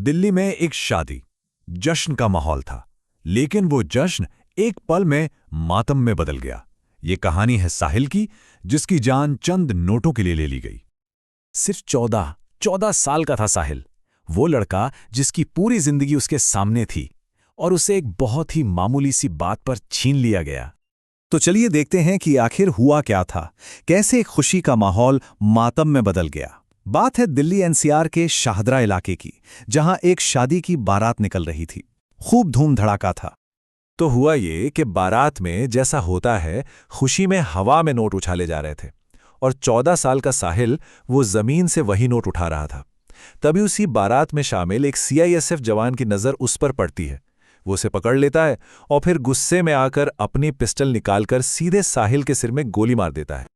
दिल्ली में एक शादी, जश्न का माहौल था, लेकिन वो जश्न एक पल में मातम में बदल गया। ये कहानी है साहिल की, जिसकी जान चंद नोटों के लिए ले ली गई। सिर्फ 14 साल का था साहिल, वो लड़का जिसकी पूरी जिंदगी उसके सामने थी और उसे एक बहुत ही मामूली सी बात पर छीन लिया गया। तो चलिए देखते हैं कि आखिर हुआ क्या था, कैसे एक खुशी का माहौल मातम में बदल गया। बात है दिल्ली एनसीआर के शाहदरा इलाके की, जहां एक शादी की बारात निकल रही थी। खूब धूम धड़ाका था। तो हुआ ये कि बारात में जैसा होता है, खुशी में हवा में नोट उछाले जा रहे थे और 14 साल का साहिल वो जमीन से वही नोट उठा रहा था। तभी उसी बारात में शामिल एक सीआईएसएफ जवान की नज़र उस पर पड़ती है। वो उसे पकड़ लेता है और फिर गुस्से में आकर अपनी पिस्टल निकालकर सीधे साहिल के सिर में गोली मार देता है।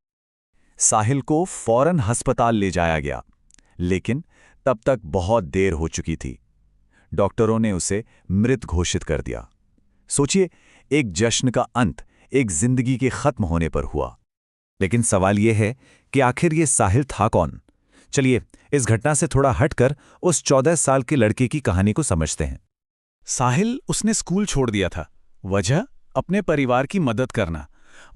साहिल को फौरन अस्पताल ले जाया गया, लेकिन तब तक बहुत देर हो चुकी थी। डॉक्टरों ने उसे मृत घोषित कर दिया। सोचिए, एक जश्न का अंत एक जिंदगी के खत्म होने पर हुआ। लेकिन सवाल यह है कि आखिर ये साहिल था कौन? चलिए इस घटना से थोड़ा हटकर उस 14 साल के लड़के की कहानी को समझते हैं। साहिल, उसने स्कूल छोड़ दिया था। वजह अपने परिवार की मदद करना।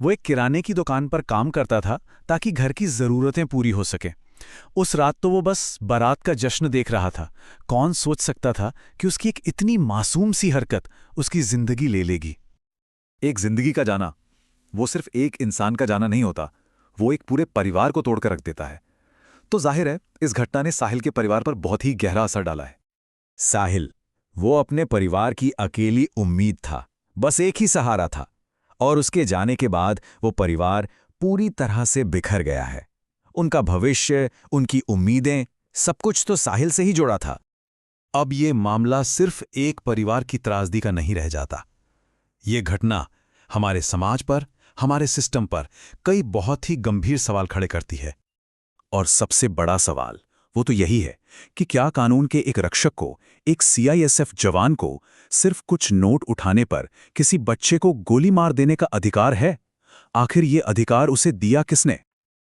वो एक किराने की दुकान पर काम करता था ताकि घर की ज़रूरतें पूरी हो सकें। उस रात तो वो बस बारात का जश्न देख रहा था। कौन सोच सकता था कि उसकी एक इतनी मासूम सी हरकत उसकी जिंदगी ले लेगी। एक जिंदगी का जाना, वो सिर्फ एक इंसान का जाना नहीं होता, वो एक पूरे परिवार को तोड़कर रख देता है। तो जाहिर है इस घटना ने साहिल के परिवार पर बहुत ही गहरा असर डाला है। साहिल वो अपने परिवार की अकेली उम्मीद था, बस एक ही सहारा था, और उसके जाने के बाद वो परिवार पूरी तरह से बिखर गया है। उनका भविष्य, उनकी उम्मीदें, सब कुछ तो साहिल से ही जुड़ा था। अब ये मामला सिर्फ एक परिवार की त्रासदी का नहीं रह जाता। ये घटना हमारे समाज पर, हमारे सिस्टम पर कई बहुत ही गंभीर सवाल खड़े करती है। और सबसे बड़ा सवाल वो तो यही है कि क्या कानून के एक रक्षक को, एक सीआईएसएफ जवान को सिर्फ कुछ नोट उठाने पर किसी बच्चे को गोली मार देने का अधिकार है? आखिर ये अधिकार उसे दिया किसने?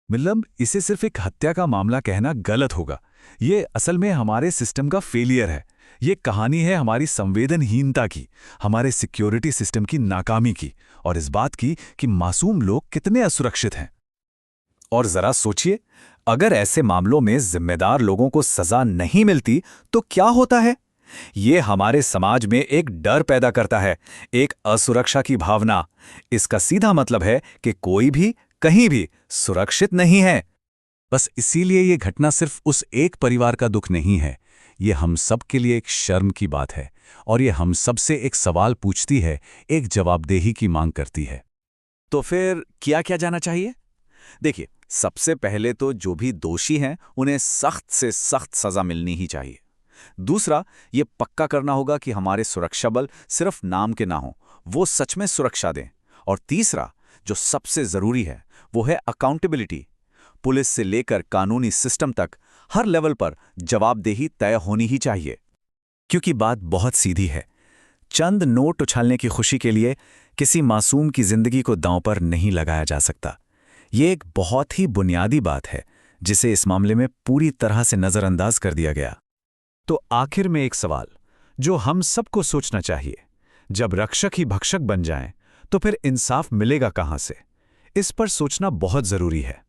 मतलब इसे सिर्फ एक हत्या का मामला कहना गलत होगा। ये असल में हमारे सिस्टम का फेलियर है। ये कहानी है हमारी संवेदनहीनता की, हमारे सिक्योरिटी सिस्टम की नाकामी की, और इस बात की कि मासूम लोग कितने असुरक्षित हैं। और जरा सोचिए, अगर ऐसे मामलों में जिम्मेदार लोगों को सजा नहीं मिलती तो क्या होता है? ये हमारे समाज में एक डर पैदा करता है, एक असुरक्षा की भावना। इसका सीधा मतलब है कि कोई भी कहीं भी सुरक्षित नहीं है। बस इसीलिए ये घटना सिर्फ उस एक परिवार का दुख नहीं है, ये हम सब के लिए एक शर्म की बात है, और ये हम सब से एक सवाल पूछती है, एक जवाबदेही की मांग करती है। तो फिर क्या क्या जाना चाहिए? देखिए, सबसे पहले तो जो भी दोषी हैं उन्हें सख्त से सख्त सजा मिलनी ही चाहिए। दूसरा, ये पक्का करना होगा कि हमारे सुरक्षा बल सिर्फ नाम के ना हों, वो सच में सुरक्षा दें। और तीसरा, जो सबसे जरूरी है, वो है अकाउंटेबिलिटी। पुलिस से लेकर कानूनी सिस्टम तक हर लेवल पर जवाबदेही तय होनी ही चाहिए। क्योंकि बात बहुत सीधी है, चंद नोट उछालने की खुशी के लिए किसी मासूम की जिंदगी को दांव पर नहीं लगाया जा सकता। ये एक बहुत ही बुनियादी बात है जिसे इस मामले में पूरी तरह से नजरअंदाज कर दिया गया। तो आखिर में एक सवाल जो हम सबको सोचना चाहिए, जब रक्षक ही भक्षक बन जाएं, तो फिर इंसाफ मिलेगा कहां से? इस पर सोचना बहुत जरूरी है।